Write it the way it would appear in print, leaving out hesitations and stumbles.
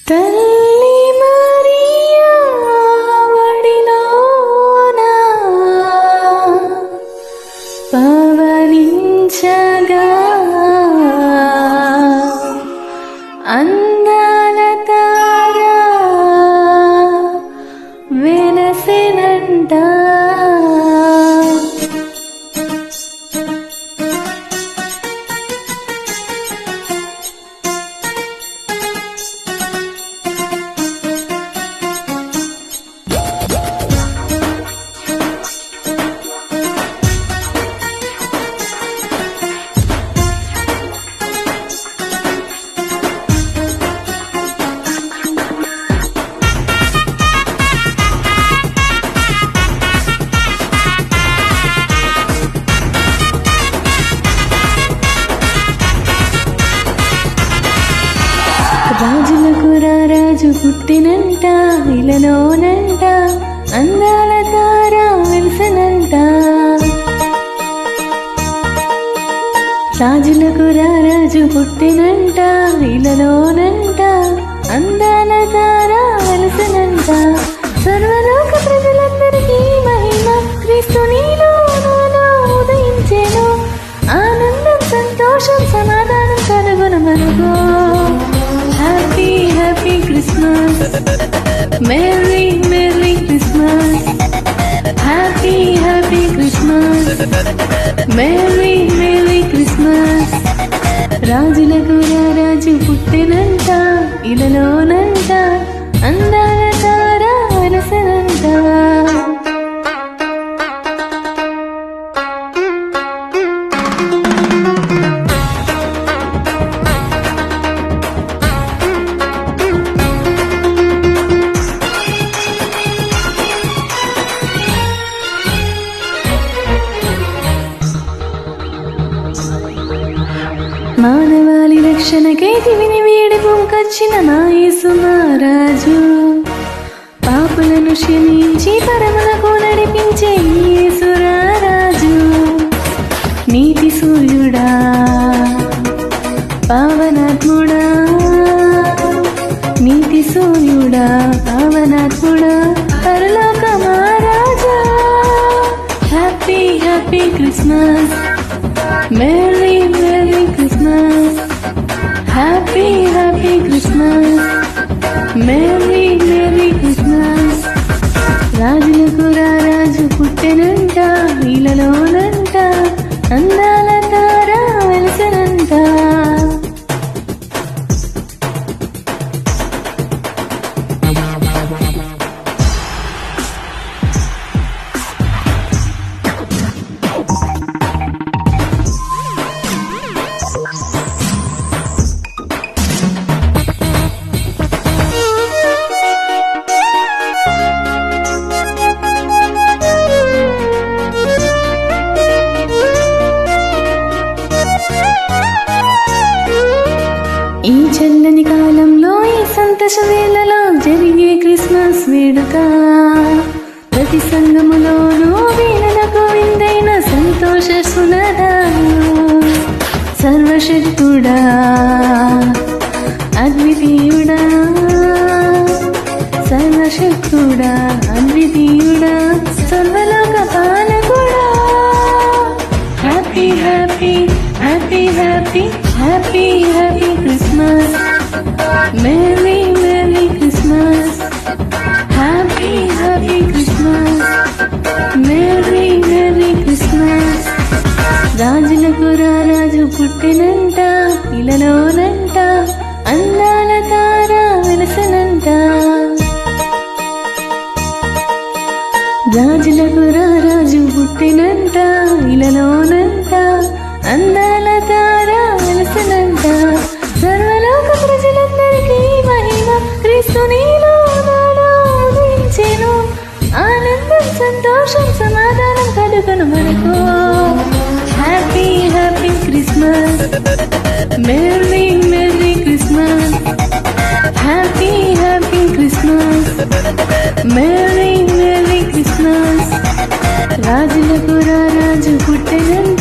తల్లి మరియా వడిలోన పవనించగా అందాల తారా వెలసెనంట. రాజులకు రారాజు పుట్టినంట, ఇలలోనంట అందాల తార వెలిసెనంట. రాజులకు రారాజు పుట్టినంట, ఇలలోనంట అందాల తార వెలిసెనంట. సర్వలోక ప్రజలందరికీ మహిమ క్రీస్తు నీలో నాలో ఉదయించెను. ఆనందం సంతోషం సమాధానం కలుగును మనకు. Happy, happy Christmas. Merry, merry Christmas. Happy, happy Christmas. Merry, merry Christmas. రాజులకు రారాజు పుట్టినంట, ఇలలోనంట అందాల తార వెలసెనంట. మానవాళి రక్షణకై దివిని వీడి భూమికొచ్చిన నా యేసు మహారాజు. పాపులను క్షమించి పరములకు నడిపించే యేసు రారాజు. నీతి సూర్యుడా పావనాత్ముడా, నీతి సూర్యుడా పావనాత్ముడా పరలోక మహారాజా. Happy happy Christmas. Merry, Merry Christmas. Happy, Happy Christmas. Merry, Merry Christmas. రాజులకు రారాజు పుట్టెనంట, ఇలలోనంట అందాల తార వెలిసెనంట. ఈ చల్లని కాలంలో ఈ సంతోష వేళలో జరిగే క్రిస్మస్ వేడుక ప్రతి సంఘములోనూ వీణలకు విందైన సంతోష సునదాలు. సర్వశక్తుడా అద్వితీయుడా, సర్వశక్తుడా అద్వితీయుడా సర్వలోక పాలకుడా. Happy happy happy happy happy happy Christmas. Merry, Merry Christmas. Happy, Happy Christmas. Merry, Merry Christmas. రాజులకు రారాజు పుట్టినంట, ఇలలోనంట అందాల తార వెలసెనంట. రాజులకు రారాజు పుట్టినంట, ఇలలోనంట అందాల తార వెలసెనంట. సర్వలోక ప్రజలందరికీ మహిమ క్రీస్తు నీలో నాలో ఉదయించెను. ఆనందం సంతోషం సమాధానం కలుగును మనకు. Happy happy Christmas. Merry merry Christmas. Happy happy Christmas. Merry merry Christmas. రాజులకు రారాజు పుట్టెనంట,